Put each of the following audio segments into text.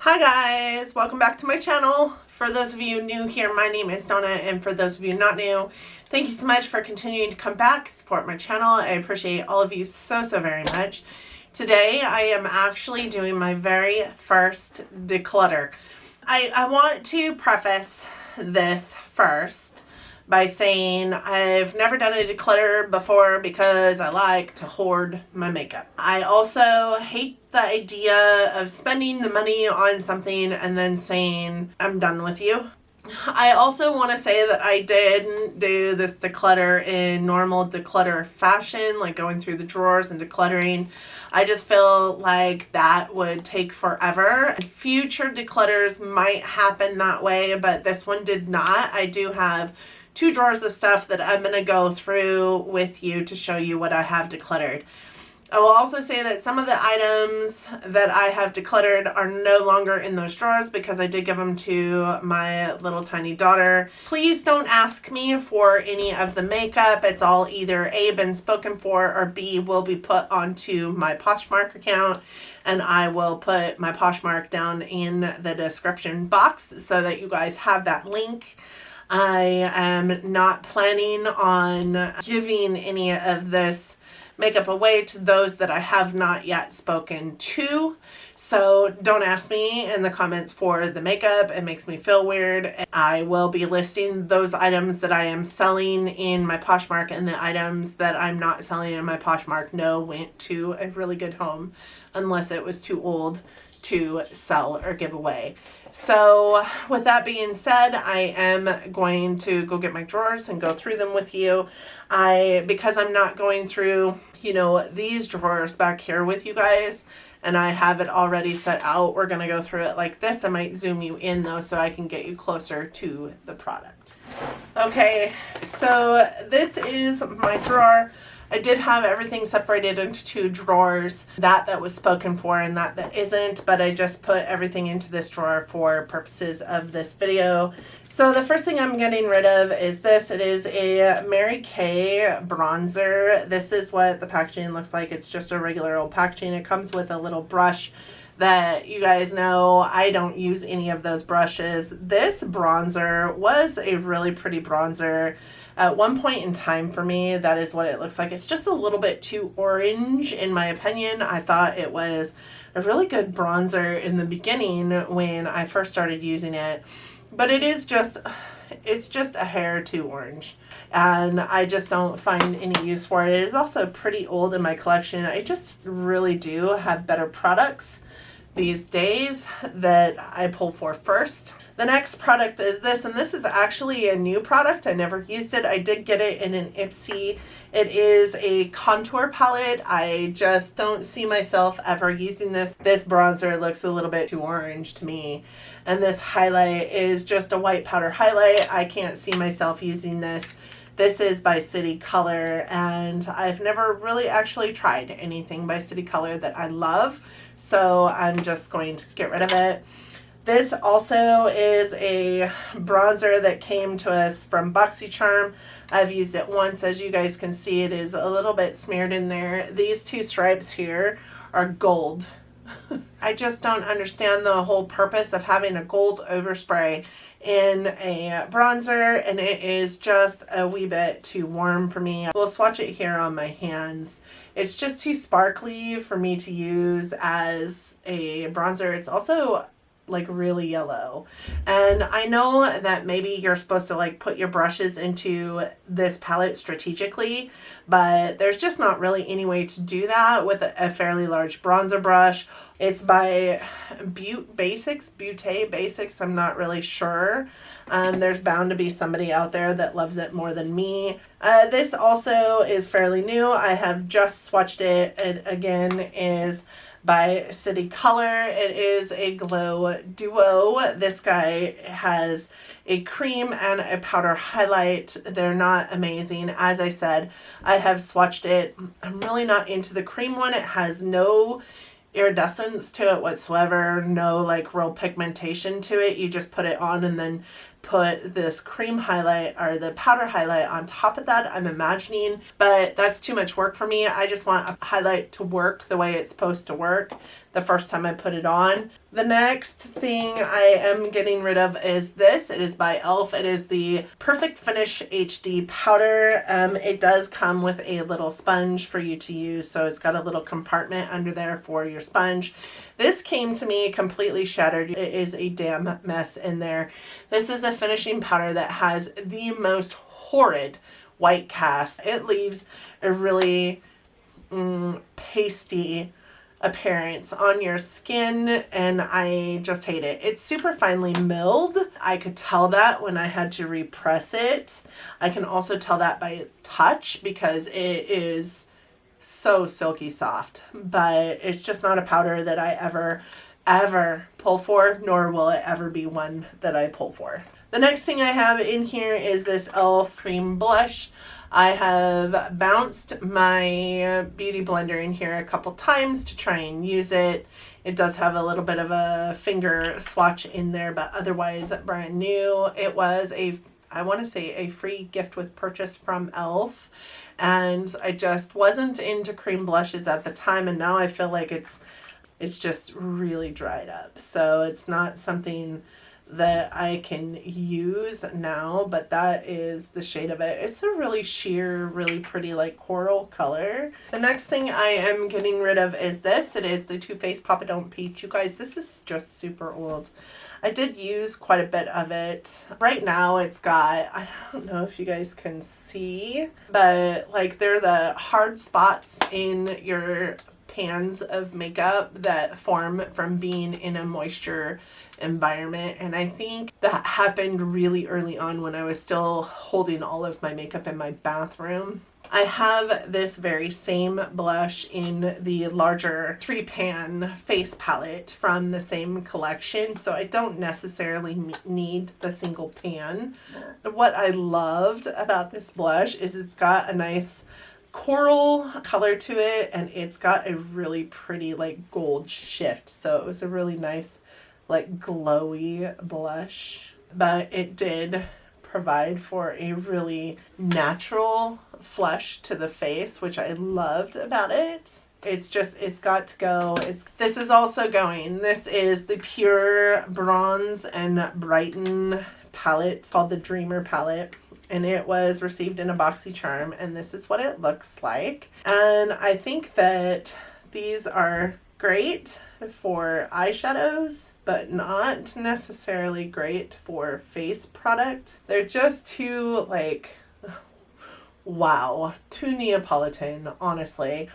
Hi guys, welcome back to my channel. For those of you new here, my name is Donna, and for those of you not new, thank you so much for continuing to come back, support my channel. I appreciate all of you so very much. Today I am actually doing my very first declutter. I want to preface this first by saying I've never done a declutter before because I like to hoard my makeup. I also hate the idea of spending the money on something and then saying I'm done with you. I also want to say that I didn't do this declutter in normal declutter fashion, like going through the drawers and decluttering. I just feel like that would take forever. Future declutters might happen that way, but this one did not. I do have 2 drawers of stuff that I'm going to go through with you to show you what I have decluttered. I will also say that some of the items that I have decluttered are no longer in those drawers because I did give them to my little tiny daughter. Please don't ask me for any of the makeup. It's all either A, been spoken for, or B, will be put onto my Poshmark account, and I will put my Poshmark down in the description box so that you guys have that link. I am not planning on giving any of this makeup away to those that I have not yet spoken to. So don't ask me in the comments for the makeup. It makes me feel weird. I will be listing those items that I am selling in my Poshmark, and the items that I'm not selling in my Poshmark went to a really good home unless it was too old to sell or give away. So with that being said, I am going to go get my drawers and go through them with you. Because I'm not going through, these drawers back here with you guys, and I have it already set out, we're going to go through it like this. I might zoom you in though so I can get you closer to the product. Okay, so this is my drawer. I did have everything separated into 2 drawers, that was spoken for and that isn't, but I just put everything into this drawer for purposes of this video. So the first thing I'm getting rid of is this. It is a Mary Kay bronzer. This is what the packaging looks like. It's just a regular old packaging. It comes with a little brush that you guys know I don't use any of those brushes. This bronzer was a really pretty bronzer. At one point in time for me, that is what it looks like. It's just a little bit too orange in my opinion. I thought it was a really good bronzer in the beginning when I first started using it, but it's just a hair too orange, and I just don't find any use for it. It is also pretty old in my collection. I just really do have better products these days that I pull for first. The next product is this, and this is actually a new product. I never used it. I did get it in an Ipsy. It is a contour palette. I just don't see myself ever using this. This bronzer looks a little bit too orange to me, and this highlight is just a white powder highlight. I can't see myself using this. This is by City Color, and I've never really actually tried anything by City Color that I love, so I'm just going to get rid of it. This also is a bronzer that came to us from BoxyCharm. I've used it once. As you guys can see, it is a little bit smeared in there. These 2 stripes here are gold. I just don't understand the whole purpose of having a gold overspray in a bronzer, and it is just a wee bit too warm for me. We'll swatch it here on my hands. It's just too sparkly for me to use as a bronzer. It's also like really yellow, and I know that maybe you're supposed to like put your brushes into this palette strategically, but there's just not really any way to do that with a fairly large bronzer brush. It's by Butte Basics. I'm not really sure. There's bound to be somebody out there that loves it more than me. This also is fairly new. I have just swatched it. It again is by City Color. It is a Glow Duo. This guy has a cream and a powder highlight. They're not amazing. As I said, I have swatched it. I'm really not into the cream one. It has no iridescence to it whatsoever, no like real pigmentation to it. You just put it on and then put this cream highlight or the powder highlight on top of that, I'm imagining, but that's too much work for me. I just want a highlight to work the way it's supposed to work the first time I put it on. The next thing I am getting rid of is this. It is by e.l.f. It is the Perfect Finish HD powder. It does come with a little sponge for you to use, so it's got a little compartment under there for your sponge. This came to me completely shattered. It is a damn mess in there. This is a finishing powder that has the most horrid white cast. It leaves a really pasty appearance on your skin, and I just hate it. It's super finely milled. I could tell that when I had to repress it. I can also tell that by touch because it is so silky soft, but it's just not a powder that I ever pull for, nor will it ever be one that I pull for. The next thing I have in here is this e.l.f. cream blush. I have bounced my beauty blender in here a couple times to try and use it. It does have a little bit of a finger swatch in there, but otherwise brand new. It was I want to say a free gift with purchase from e.l.f. And I just wasn't into cream blushes at the time, and now I feel like it's just really dried up. So it's not something that I can use now, but that is the shade of it. It's a really sheer, really pretty like coral color. The next thing I am getting rid of is this. It is the Too Faced Papa Don't Peach. You guys, this is just super old. I did use quite a bit of it. Right now it's got, I don't know if you guys can see, but like they're the hard spots in your pans of makeup that form from being in a moisture environment, and I think that happened really early on when I was still holding all of my makeup in my bathroom. I have this very same blush in the larger 3-pan face palette from the same collection, so I don't necessarily need the single pan. What I loved about this blush is it's got a nice coral color to it, and it's got a really pretty like gold shift, so it was a really nice like glowy blush, but it did provide for a really natural flush to the face, which I loved about it. It's got to go. This is also going. This is the Pure Bronze and Brighten palette called the Dreamer palette, and it was received in a BoxyCharm, and this is what it looks like. And I think that these are great for eyeshadows, but not necessarily great for face product. They're just too like, wow, too Neapolitan, honestly.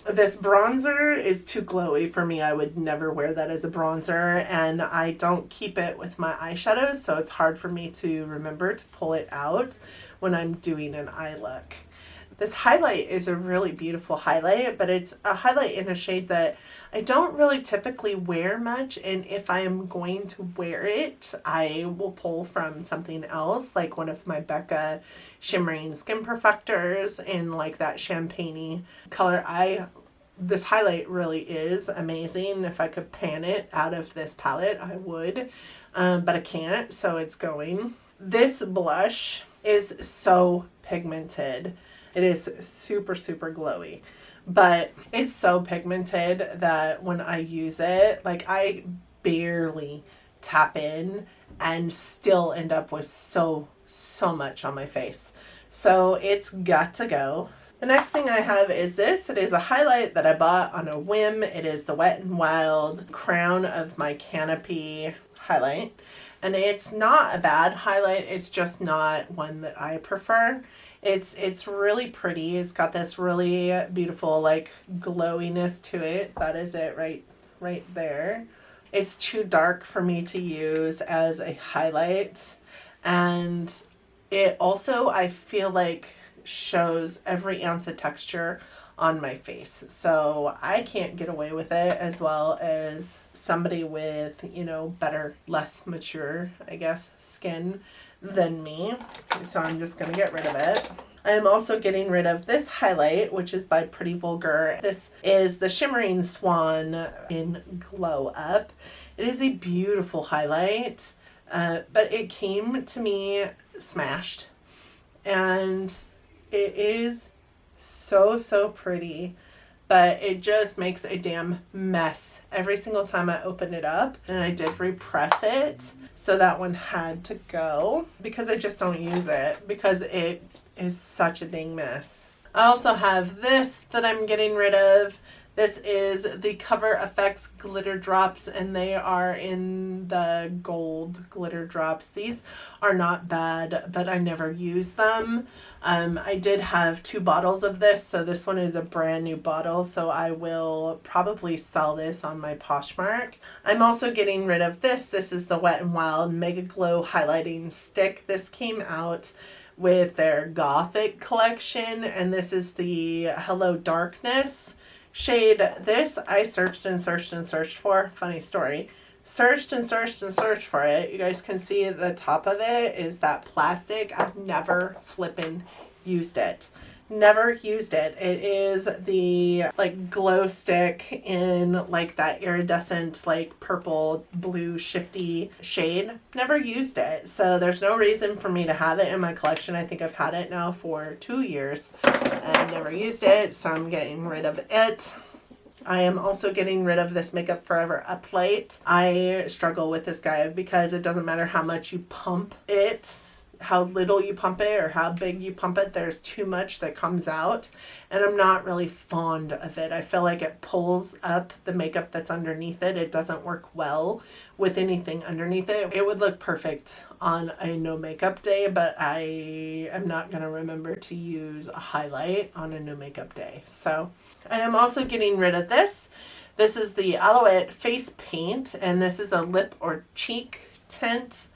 This bronzer is too glowy for me. I would never wear that as a bronzer, and I don't keep it with my eyeshadows, so it's hard for me to remember to pull it out when I'm doing an eye look. This highlight is a really beautiful highlight, but it's a highlight in a shade that I don't really typically wear much, and if I am going to wear it, I will pull from something else, like one of my Becca shimmering skin perfectors in like that champagne-y color. This highlight really is amazing. If I could pan it out of this palette, I would, but I can't, so it's going. This blush is so pigmented. It is super, super glowy, but it's so pigmented that when I use it, like I barely tap in and still end up with so much on my face. So it's got to go. The next thing I have is this. It is a highlight that I bought on a whim. It is the Wet n Wild Crown of My Canopy highlight. And it's not a bad highlight. It's just not one that I prefer. It's really pretty. It's got this really beautiful like glowiness to it. That is it right there. It's too dark for me to use as a highlight, and it also, I feel like, shows every ounce of texture on my face, so I can't get away with it as well as somebody with, you know, better, less mature, I guess, skin than me. So I'm just gonna get rid of it. I am also getting rid of this highlight, which is by Pretty Vulgar. This is the Shimmering Swan in Glow Up. It is a beautiful highlight. but it came to me smashed, and it is so pretty, but it just makes a damn mess every single time I open it up. And I did repress it, so that one had to go because I just don't use it because it is such a dang mess. I also have this that I'm getting rid of. This is the Cover Effects glitter drops, and they are in the gold glitter drops. These are not bad, but I never use them. I did have 2 bottles of this, so this one is a brand new bottle, so I will probably sell this on my Poshmark. I'm also getting rid of this. This is the Wet n Wild Mega Glow Highlighting Stick. This came out with their Gothic collection, and this is the Hello Darkness shade. This I searched and searched and searched for. Funny story. Searched and searched and searched for it. You guys can see the top of it is that plastic. I've never flippin' used it. Never used it. It is the like glow stick in like that iridescent like purple blue shifty shade. Never used it. So there's no reason for me to have it in my collection. I think I've had it now for 2 years and never used it. So I'm getting rid of it. I am also getting rid of this Makeup Forever Uplight. I struggle with this guy because it doesn't matter how much you pump it, how little you pump it or how big you pump it, there's too much that comes out, and I'm not really fond of it. I feel like it pulls up the makeup that's underneath it. It doesn't work well with anything underneath it. It would look perfect on a no makeup day, but I am not going to remember to use a highlight on a no makeup day. So I am also getting rid of this. This is the Alouette Face Paint, and this is a lip or cheek tint.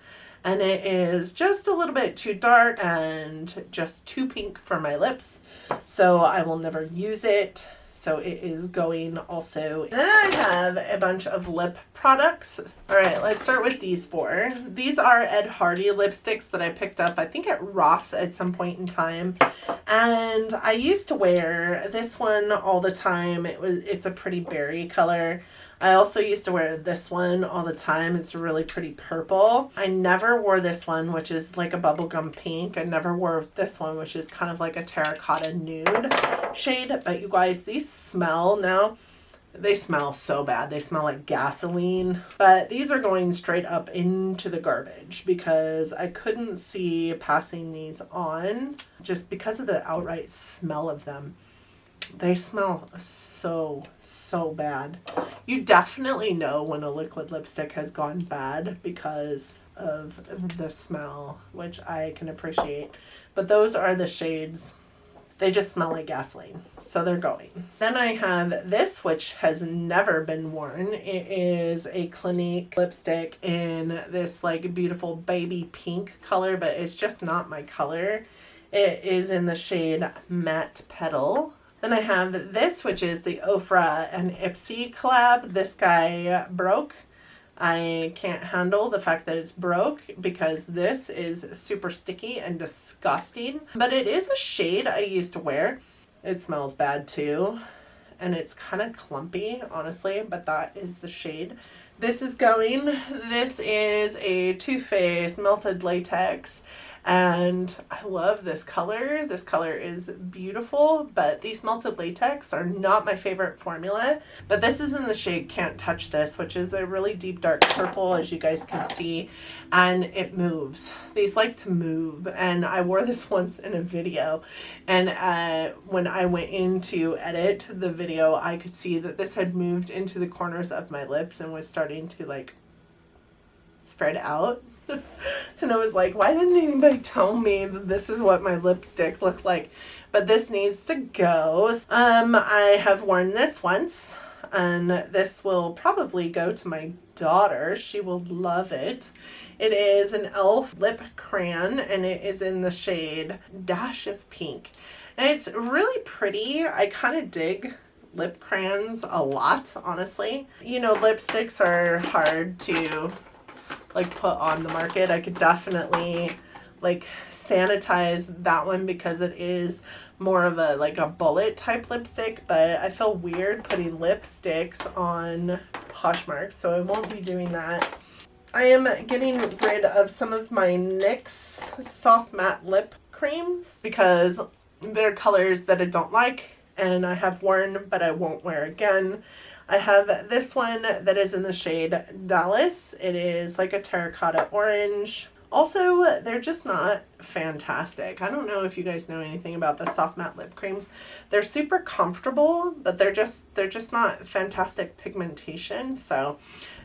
And it is just a little bit too dark and just too pink for my lips. So I will never use it. So it is going also. Then I have a bunch of lip products. All right, let's start with these 4. These are Ed Hardy lipsticks that I picked up, I think at Ross at some point in time. And I used to wear this one all the time. It's a pretty berry color. I also used to wear this one all the time. It's a really pretty purple. I never wore this one, which is like a bubblegum pink. I never wore this one, which is kind of like a terracotta nude shade. But you guys, these smell now. They smell so bad. They smell like gasoline. But these are going straight up into the garbage because I couldn't see passing these on just because of the outright smell of them. They smell so bad. You definitely know when a liquid lipstick has gone bad because of the smell, which I can appreciate. But those are the shades. They just smell like gasoline, so they're going. Then I have this, which has never been worn. It is a Clinique lipstick in this like beautiful baby pink color, but it's just not my color. It is in the shade Matte Petal. Then I have this, which is the Ofra and Ipsy collab. This guy broke. I can't handle the fact that it's broke because this is super sticky and disgusting. But it is a shade I used to wear. It smells bad too. And it's kind of clumpy, honestly, but that is the shade. This is going. This is a Too Faced Melted Latex. And I love this color. This color is beautiful, but these melted latex are not my favorite formula. But this is in the shade Can't Touch This, which is a really deep dark purple, as you guys can see, and it moves. These like to move, and I wore this once in a video, and when I went in to edit the video, I could see that this had moved into the corners of my lips and was starting to like spread out. And I was like, why didn't anybody tell me that this is what my lipstick looked like? But this needs to go. I have worn this once, and this will probably go to my daughter. She will love it. It is an e.l.f. lip crayon, and it is in the shade Dash of Pink. And it's really pretty. I kind of dig lip crayons a lot, honestly. You know, lipsticks are hard to like put on the market. I could definitely like sanitize that one because it is more of a like a bullet type lipstick, but I feel weird putting lipsticks on Poshmark, so I won't be doing that. I am getting rid of some of my NYX soft matte lip creams because they're colors that I don't like and I have worn but I won't wear again. I have this one that is in the shade Dallas. It is like a terracotta orange. Also, they're just not fantastic. I don't know if you guys know anything about the soft matte lip creams. They're super comfortable, but they're just not fantastic pigmentation. So,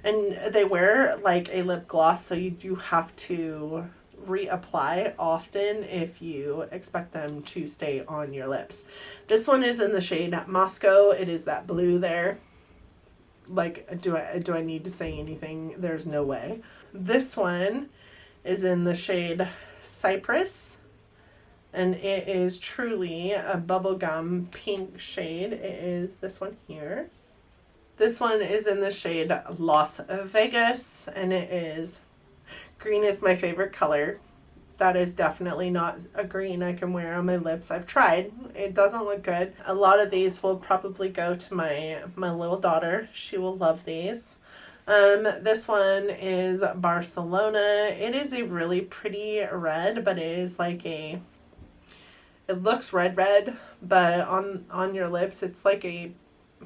and they wear like a lip gloss, so you do have to reapply often if you expect them to stay on your lips. This one is in the shade Moscow. It is that blue there. Like, do I need to say anything? There's no way. This one is in the shade Cypress, and it is truly a bubblegum pink shade. It is this one here. This one is in the shade Las Vegas, and it is, green is my favorite color. That is definitely not a green I can wear on my lips. I've tried. It doesn't look good. A lot of these will probably go to my little daughter. She will love these. This one is Barcelona. It is a really pretty red, but it is like it looks red, but on your lips it's like a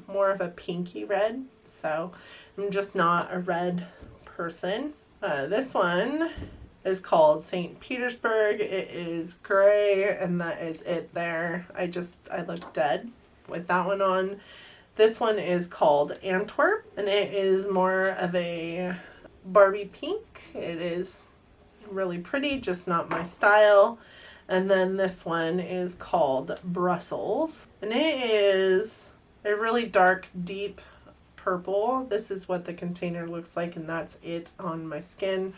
more of a pinky red. So I'm just not a red person. This one is called St. Petersburg. It is gray, and that is it there. I look dead with that one on. This one is called Antwerp, and it is more of a Barbie pink. It is really pretty, just not my style. And then this one is called Brussels, and it is a really dark, deep purple. This is what the container looks like, and that's it on my skin.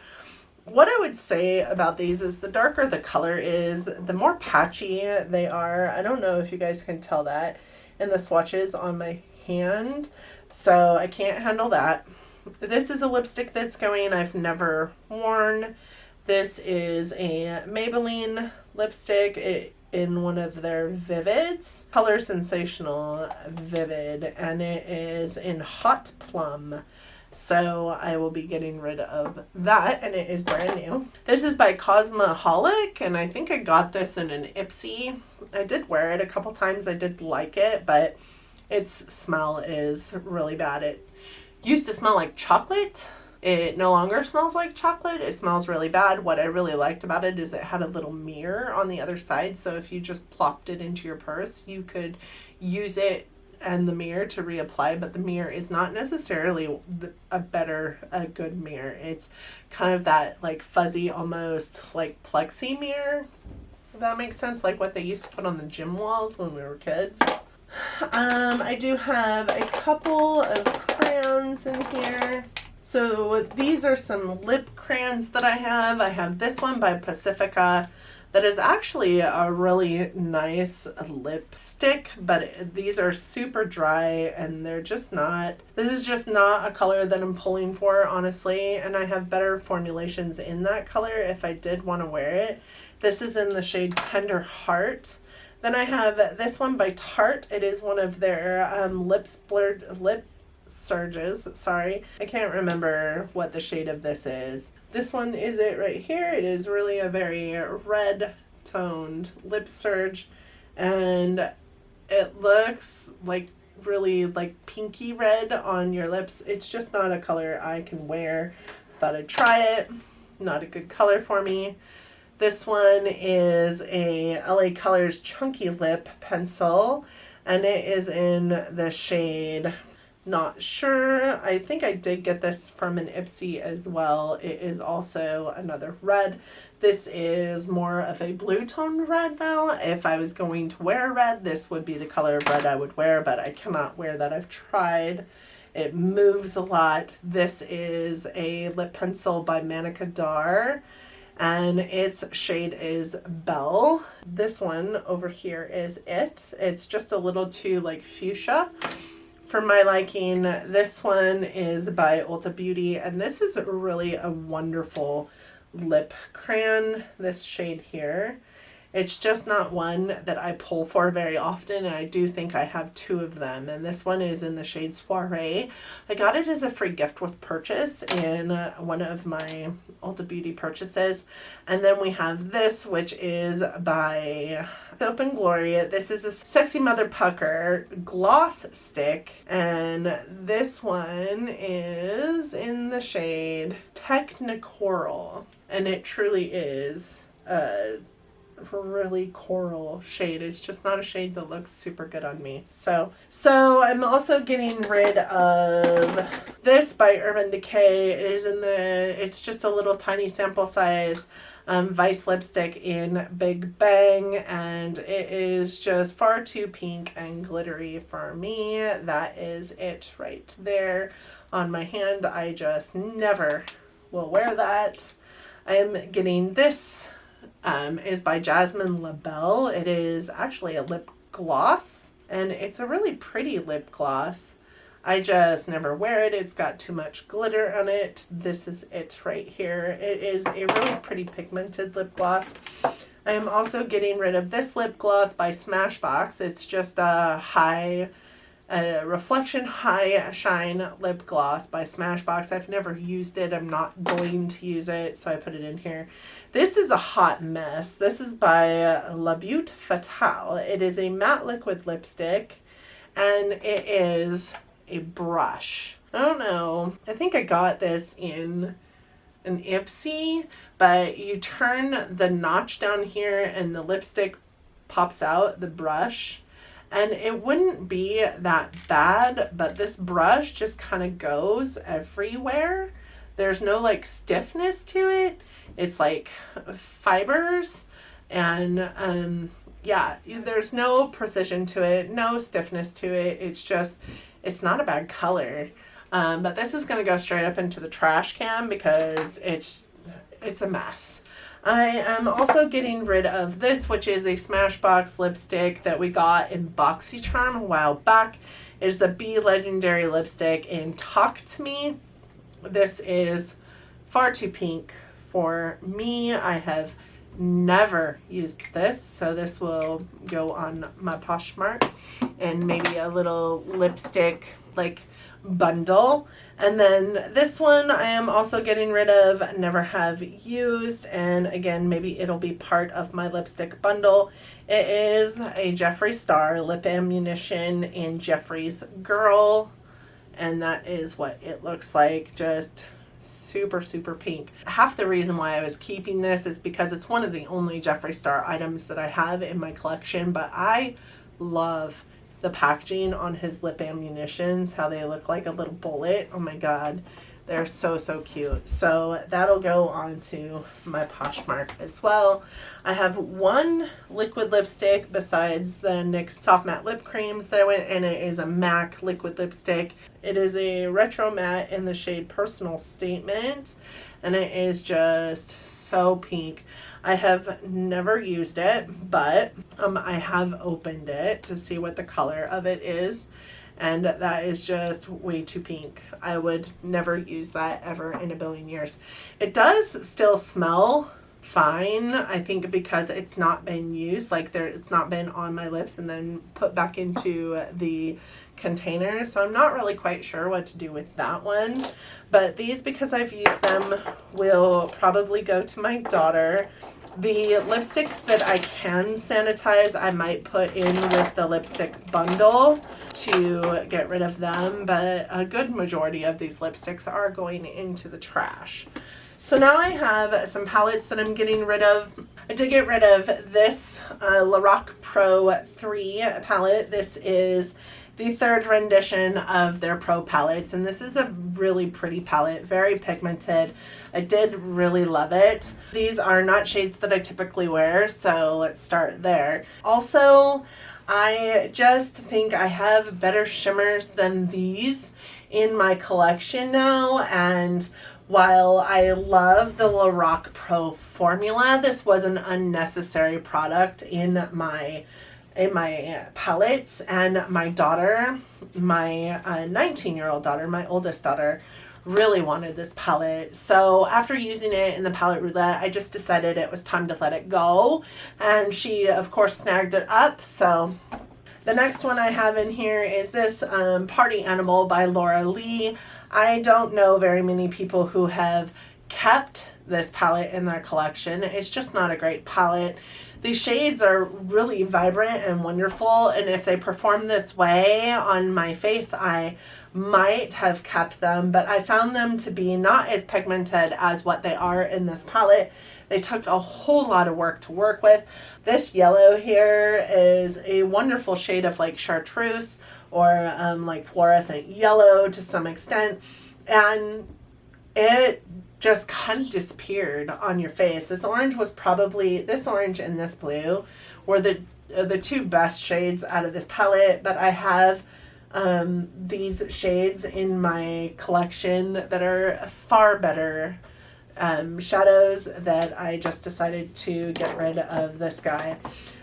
What I would say about these is the darker the color is, the more patchy they are. I don't know if you guys can tell that in the swatches on my hand, so I can't handle that. This is a lipstick that's going, I've never worn. This is a Maybelline lipstick in one of their Vivids, Color Sensational Vivid, and it is in Hot Plum. So I will be getting rid of that, and it is brand new. This is by Cosmoholic, and I think I got this in an Ipsy. I did wear it a couple times. I did like it, but its smell is really bad. It used to smell like chocolate. It no longer smells like chocolate. It smells really bad. What I really liked about it is it had a little mirror on the other side, so if you just plopped it into your purse, you could use it and the mirror to reapply, but the mirror is not necessarily a good mirror. It's kind of that like fuzzy, almost like plexi mirror, if that makes sense, like what they used to put on the gym walls when we were kids. I do have a couple of crayons in here. So these are some lip crayons that I have. I have this one by Pacifica that is actually a really nice lipstick, but these are super dry and they're just not, this is just not a color that I'm pulling for, honestly, and I have better formulations in that color if I did want to wear it. This is in the shade Tender Heart. Then I have this one by Tarte. It is one of their lip surges. Sorry, I can't remember what the shade of this is. This one is it right here. It is really a very red toned lip surge, and it looks like really like pinky red on your lips. It's just not a color I can wear. Thought I'd try it. Not a good color for me. This one is a LA Colors Chunky Lip Pencil, and it is in the shade Not Sure. I think I did get this from an Ipsy as well. It is also another red. This is more of a blue toned red though. If I was going to wear red, this would be the color of red I would wear, but I cannot wear that. I've tried. It moves a lot. This is a lip pencil by Manica Dar, and its shade is Belle. This one over here is it. It's just a little too like fuchsia for my liking. This one is by Ulta Beauty, and this is really a wonderful lip crayon, this shade here. It's just not one that I pull for very often, and I do think I have two of them. And this one is in the shade Soiree. I got it as a free gift with purchase in one of my Ulta Beauty purchases. And then we have this, which is by Soap and Glory. This is a Sexy Mother Pucker gloss stick, and this one is in the shade Technicoral, and it truly is a really coral shade. It's just not a shade that looks super good on me. So I'm also getting rid of this by Urban Decay. It's just a little tiny sample size Vice lipstick in Big Bang, and it is just far too pink and glittery for me. That is it right there on my hand. I just never will wear that. I am getting this is by Jasmine Labelle. It is actually a lip gloss, and it's a really pretty lip gloss. I just never wear it. It's got too much glitter on it. This is it right here. It is a really pretty pigmented lip gloss. I am also getting rid of this lip gloss by Smashbox. It's just a Reflection High Shine lip gloss by Smashbox. I've never used it. I'm not going to use it, so I put it in here. This is a hot mess. This is by La Butte Fatale. It is a matte liquid lipstick, and it is a brush. I don't know. I think I got this in an Ipsy, but you turn the notch down here and the lipstick pops out, the brush. And it wouldn't be that bad, but this brush just kind of goes everywhere. There's no like stiffness to it. It's like fibers, and yeah, there's no precision to it, no stiffness to it. It's not a bad color. But this is going to go straight up into the trash can because it's a mess. I am also getting rid of this, which is a Smashbox lipstick that we got in BoxyCharm a while back. It is the Be Legendary lipstick in Talk to Me. This is far too pink for me. I have never used this, so this will go on my Poshmark and maybe a little lipstick like bundle. And then this one I am also getting rid of, never have used, and again maybe it'll be part of my lipstick bundle. It is a Jeffree Star lip ammunition in Jeffree's Girl, and that is what it looks like, just super pink. Half the reason why I was keeping this is because it's one of the only Jeffree Star items that I have in my collection, but I love the packaging on his lip ammunitions, how they look like a little bullet. Oh my god, they're so cute. So that'll go onto my Poshmark as well. I have one liquid lipstick besides the NYX Soft Matte Lip Creams that I went, and it is a MAC liquid lipstick. It is a retro matte in the shade Personal Statement, and it is just so pink. I have never used it, but I have opened it to see what the color of it is, and that is just way too pink. I would never use that ever in a billion years. It does still smell fine, I think, because it's not been used, like it's not been on my lips and then put back into the container, so I'm not really quite sure what to do with that one. But these, because I've used them, will probably go to my daughter. The lipsticks that I can sanitize, I might put in with the lipstick bundle to get rid of them, but a good majority of these lipsticks are going into the trash. So now I have some palettes that I'm getting rid of. I did get rid of this Lorac Pro 3 palette. This is the third rendition of their Pro palettes, and this is a really pretty palette, very pigmented. I did really love it. These are not shades that I typically wear, so let's start there. Also, I just think I have better shimmers than these in my collection now, and while I love the Lorac Pro formula, this was an unnecessary product in my palettes, and my daughter, my 19-year-old daughter, my oldest daughter, really wanted this palette. So after using it in the Palette Roulette, I just decided it was time to let it go. And she, of course, snagged it up. So the next one I have in here is this Party Animal by Laura Lee. I don't know very many people who have kept this palette in their collection. It's just not a great palette. These shades are really vibrant and wonderful, and if they perform this way on my face, I might have kept them, but I found them to be not as pigmented as what they are in this palette. They took a whole lot of work to work with. This yellow here is a wonderful shade of like chartreuse or like fluorescent yellow to some extent, and it just kind of disappeared on your face. This orange was probably, this orange and this blue were the two best shades out of this palette, but I have these shades in my collection that are far better shadows that I just decided to get rid of this guy.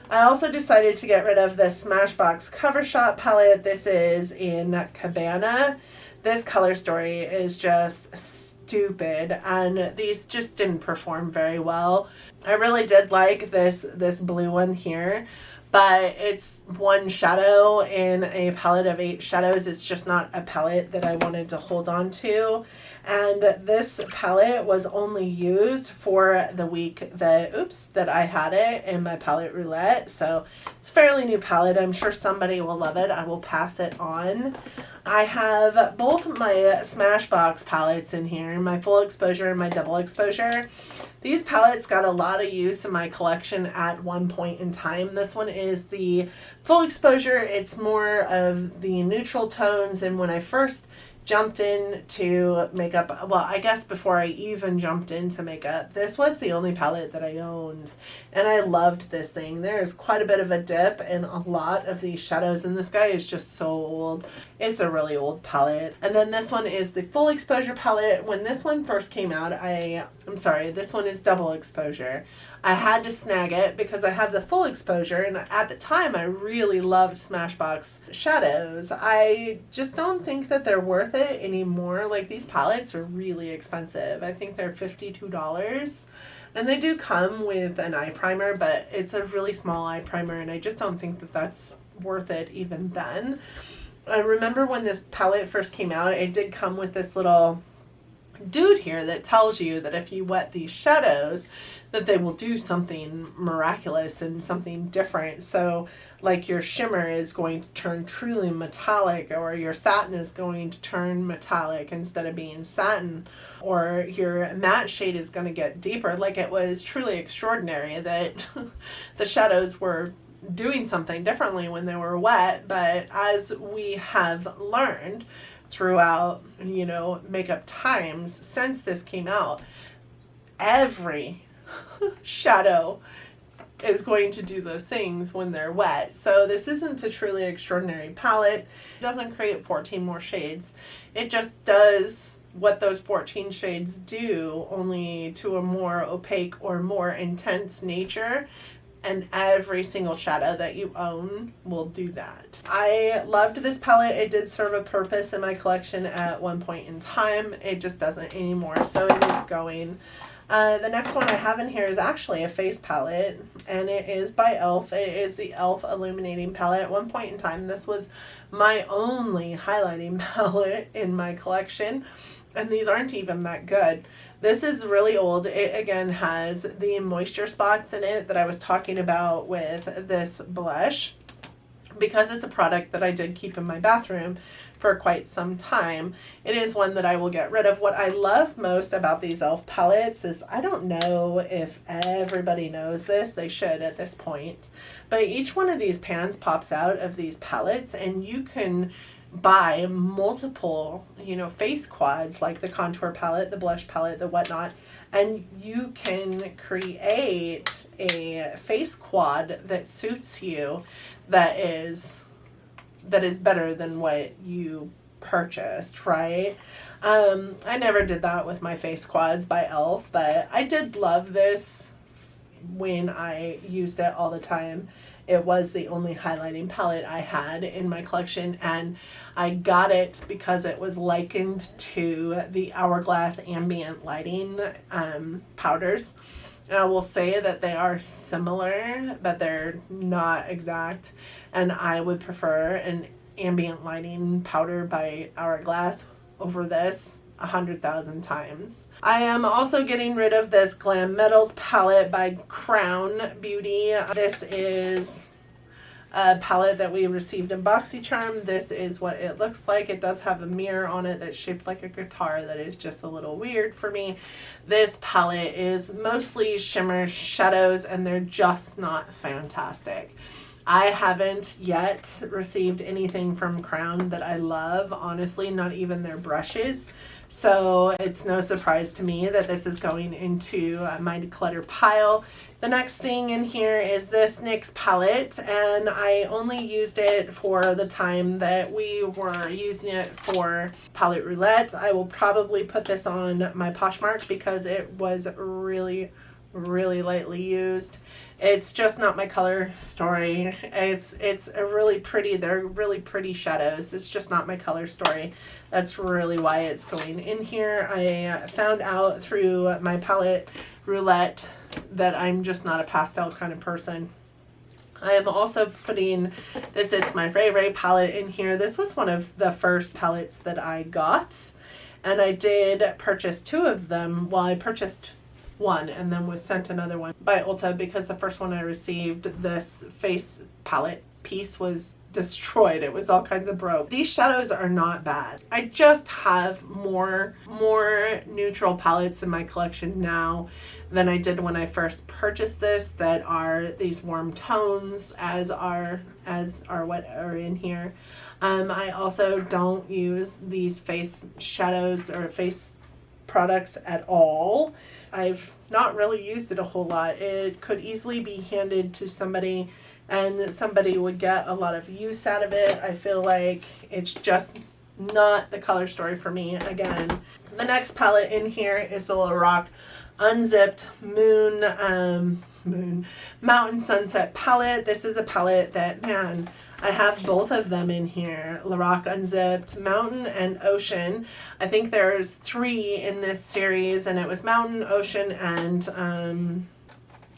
I also decided to get rid of this Smashbox Cover Shop palette. This is in Cabana. This color story is just stupid, and these just didn't perform very well. I really did like this blue one here, but it's one shadow in a palette of 8 shadows. It's just not a palette that I wanted to hold on to. And this palette was only used for the week that I had it in my Palette Roulette. So it's a fairly new palette. I'm sure somebody will love it. I will pass it on. I have both my Smashbox palettes in here, my full exposure and my double exposure. These palettes got a lot of use in my collection at one point in time. This one is the full exposure. It's more of the neutral tones, and when I first jumped into makeup, well, I guess before I even jumped into makeup, this was the only palette that I owned, and I loved this thing. There's quite a bit of a dip in a lot of these shadows, and this guy is just so old. It's a really old palette. And then this one is the full exposure palette. When this one first came out, I'm sorry, this one is double exposure. I had to snag it because I have the full exposure, and at the time I really loved Smashbox shadows. I just don't think that they're worth it anymore. Like, these palettes are really expensive. I think they're $52, and they do come with an eye primer, but it's a really small eye primer, and I just don't think that that's worth it even then. I remember when this palette first came out, it did come with this little dude here that tells you that if you wet these shadows, that they will do something miraculous and something different. So like your shimmer is going to turn truly metallic, or your satin is going to turn metallic instead of being satin, or your matte shade is going to get deeper. Like, it was truly extraordinary that the shadows were doing something differently when they were wet. But as we have learned throughout, makeup times since this came out, every shadow is going to do those things when they're wet. So this isn't a truly extraordinary palette. It doesn't create 14 more shades. It just does what those 14 shades do, only to a more opaque or more intense nature. And every single shadow that you own will do that. I loved this palette. It did serve a purpose in my collection at one point in time. It just doesn't anymore, so it is going. The next one I have in here is actually a face palette, and it is by e.l.f. It is the e.l.f. Illuminating Palette. At one point in time, this was my only highlighting palette in my collection, and these aren't even that good. This is really old. It again has the moisture spots in it that I was talking about with this blush. Because it's a product that I did keep in my bathroom for quite some time, it is one that I will get rid of. What I love most about these e.l.f. palettes is, I don't know if everybody knows this, they should at this point, but each one of these pans pops out of these palettes, and you can buy multiple, face quads, like the contour palette, the blush palette, the whatnot, and you can create a face quad that suits you, that is better than what you purchased, right? I never did that with my face quads by e.l.f., but I did love this when I used it all the time It was the only highlighting palette I had in my collection, and I got it because it was likened to the Hourglass ambient lighting powders. And I will say that they are similar, but they're not exact. And I would prefer an ambient lighting powder by Hourglass over this 100,000 times. I am also getting rid of this Glam Metals palette by Crown Beauty. This is a palette that we received in BoxyCharm. This is what it looks like. It does have a mirror on it that's shaped like a guitar that is just a little weird for me. This palette is mostly shimmer shadows, and they're just not fantastic. I haven't yet received anything from Crown that I love, honestly, not even their brushes. So it's no surprise to me that this is going into my declutter pile. The next thing in here is this NYX palette, and I only used it for the time that we were using it for Palette Roulette. I will probably put this on my Poshmark because it was really lightly used. It's just not my color story. It's a really pretty, they're really pretty shadows. It's just not my color story. That's really why it's going in here. I found out through my Palette Roulette that I'm just not a pastel kind of person. I am also putting this It's My Ray Ray palette in here. This was one of the first palettes that I got, and I did purchase two of them. Well, I purchased one and then was sent another one by Ulta because the first one I received, this face palette piece, was destroyed. It was all kinds of broke. These shadows are not bad. I just have more neutral palettes in my collection now than I did when I first purchased this, that are these warm tones as are what are in here. I also don't use these face shadows or face products at all. I've not really used it a whole lot. It could easily be handed to somebody and somebody would get a lot of use out of it. I feel like it's just not the color story for me again. The next palette in here is the Lorac Unzipped Mountain Sunset palette. This is a palette that, man, I have both of them in here. Lorac Unzipped Mountain and Ocean. I think there's 3 in this series, and it was Mountain, Ocean, and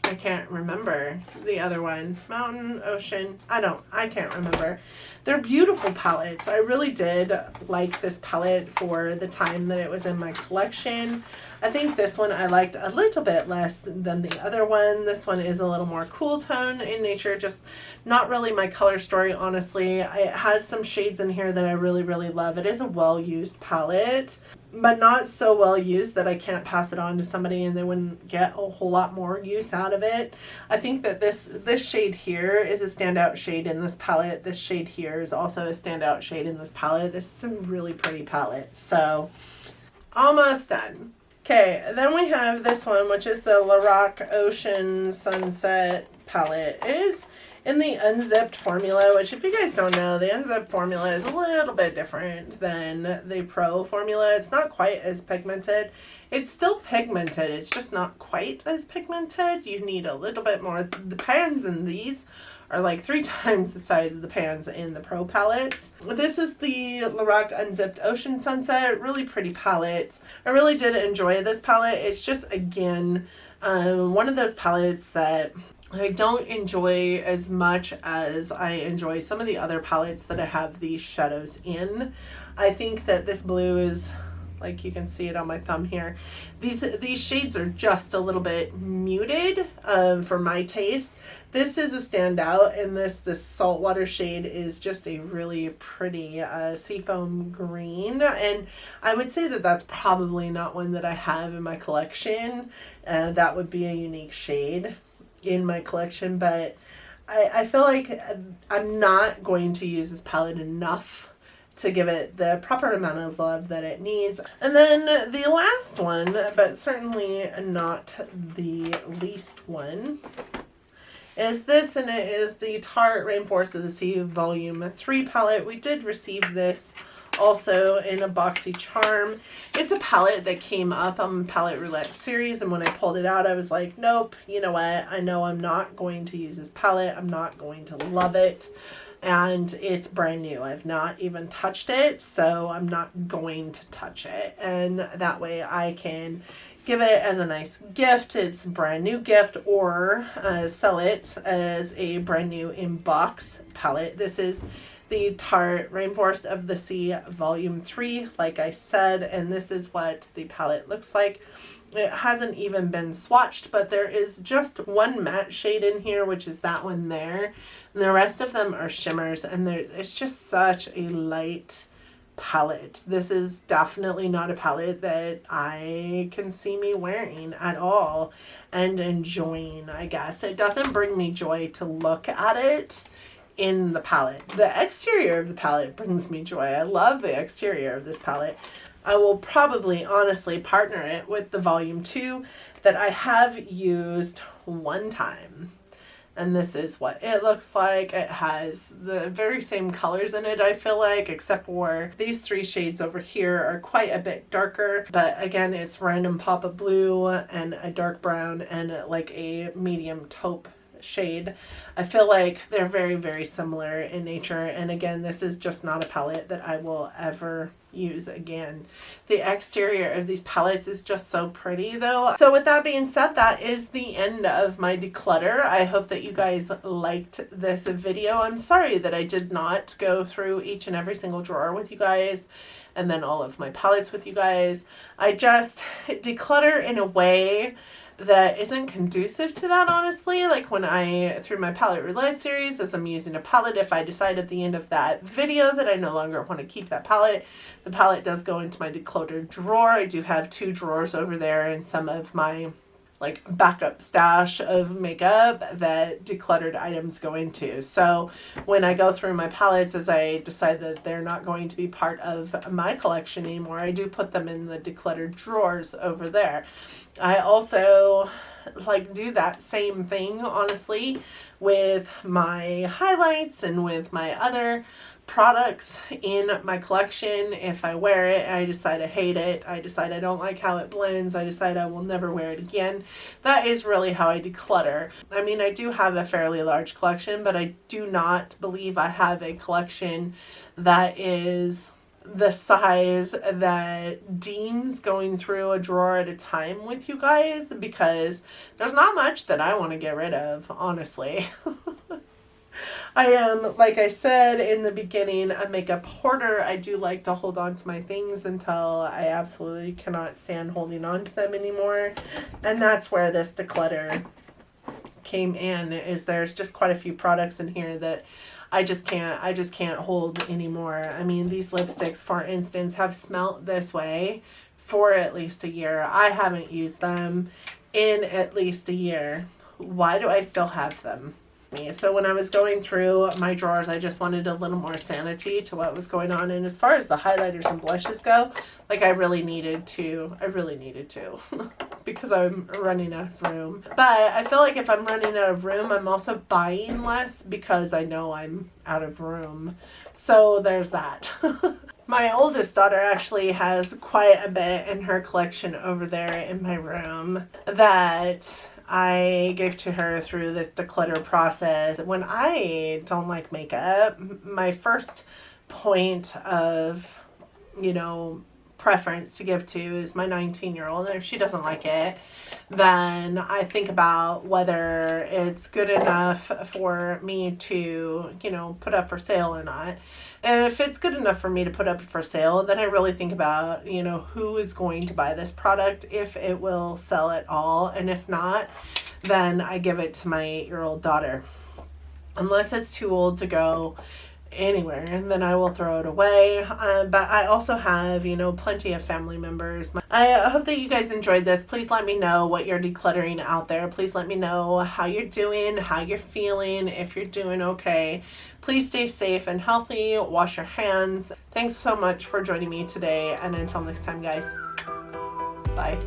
I can't remember the other one. Mountain, Ocean, I can't remember. They're beautiful palettes. I really did like this palette for the time that it was in my collection. I think this one I liked a little bit less than the other one. This one is a little more cool tone in nature, just not really my color story, honestly. It has some shades in here that I really love. It is a well-used palette, but not so well used that I can't pass it on to somebody and they wouldn't get a whole lot more use out of it. I think that this shade here is a standout shade in this palette. This shade here is also a standout shade in this palette. This is a really pretty palette. So almost done. Okay, then we have this one, which is the Lorac Ocean Sunset palette. It is in the unzipped formula, which, if you guys don't know, the unzipped formula is a little bit different than the Pro formula. It's not quite as pigmented. It's still pigmented. It's just not quite as pigmented. You need a little bit more. The pans in these are like 3 times the size of the pans in the Pro palettes. This is the Lorac Unzipped Ocean Sunset. Really pretty palette. I really did enjoy this palette. It's just, again, one of those palettes that I don't enjoy as much as I enjoy some of the other palettes that I have these shadows in. I think that this blue is, like you can see it on my thumb here, these shades are just a little bit muted for my taste. This is a standout, and this saltwater shade is just a really pretty seafoam green, and I would say that that's probably not one that I have in my collection. That would be a unique shade in my collection, but I feel like I'm not going to use this palette enough to give it the proper amount of love that it needs. And then the last one, but certainly not the least one, is this, and it is the Tarte Rainforest of the Sea Volume 3 palette. We did receive this also in a boxy charm. It's a palette that came up on Palette Roulette series, and when I pulled it out, I was like, nope, you know what? I know I'm not going to use this palette. I'm not going to love it. And it's brand new. I've not even touched it, so I'm not going to touch it. And that way I can give it as a nice gift. It's a brand new gift, or sell it as a brand new in-box palette. This is the Tarte Rainforest of the Sea Volume 3, like I said, and this is what the palette looks like. It hasn't even been swatched, but there is just one matte shade in here, which is that one there. And the rest of them are shimmers, and it's just such a light palette. This is definitely not a palette that I can see me wearing at all and enjoying, I guess. It doesn't bring me joy to look at it in the palette. The exterior of the palette brings me joy. I love the exterior of this palette. I will probably honestly partner it with the Volume 2 that I have used one time. And this is what it looks like. It has the very same colors in it, I feel like, except for these 3 shades over here are quite a bit darker. But again, it's random pop of blue and a dark brown and like a medium taupe shade. I feel like they're very, very similar in nature. And again, this is just not a palette that I will ever use again. The exterior of these palettes is just so pretty though. So with that being said, that is the end of my declutter. I hope that you guys liked this video. I'm sorry that I did not go through each and every single drawer with you guys and then all of my palettes with you guys. I just declutter in a way that isn't conducive to that, honestly. Like when through my Palette Roulette series, as I'm using a palette, if I decide at the end of that video that I no longer want to keep that palette, the palette does go into my decluttered drawer. I do have 2 drawers over there and some of my like backup stash of makeup that decluttered items go into. So when I go through my palettes, as I decide that they're not going to be part of my collection anymore, I do put them in the decluttered drawers over there. I also like do that same thing, honestly, with my highlights and with my other products in my collection. If I wear it, I decide I hate it, I decide I don't like how it blends, I decide I will never wear it again. That is really how I declutter. I mean, I do have a fairly large collection, but I do not believe I have a collection that is the size that deems going through a drawer at a time with you guys, because there's not much that I want to get rid of, honestly. I am, like I said in the beginning, a makeup hoarder. I do like to hold on to my things until I absolutely cannot stand holding on to them anymore. And that's where this declutter came in, is there's just quite a few products in here that I just can't hold anymore. I mean, these lipsticks, for instance, have smelt this way for at least a year. I haven't used them in at least a year. Why do I still have them? So when I was going through my drawers, I just wanted a little more sanity to what was going on. And as far as the highlighters and blushes go, like I really needed to because I'm running out of room. But I feel like if I'm running out of room, I'm also buying less because I know I'm out of room. So there's that. My oldest daughter actually has quite a bit in her collection over there in my room that I gave to her through this declutter process. When I don't like makeup, my first point of, preference to give to is my 19-year-old. And if she doesn't like it, then I think about whether it's good enough for me to, put up for sale or not. And if it's good enough for me to put up for sale, then I really think about, who is going to buy this product, if it will sell at all. And if not, then I give it to my 8-year-old daughter. Unless it's too old to go anywhere, and then I will throw it away. But I also have, plenty of family members. I hope that you guys enjoyed this. Please let me know what you're decluttering out there. Please let me know how you're doing, how you're feeling, if you're doing okay. Please stay safe and healthy. Wash your hands. Thanks so much for joining me today, and until next time, guys. Bye.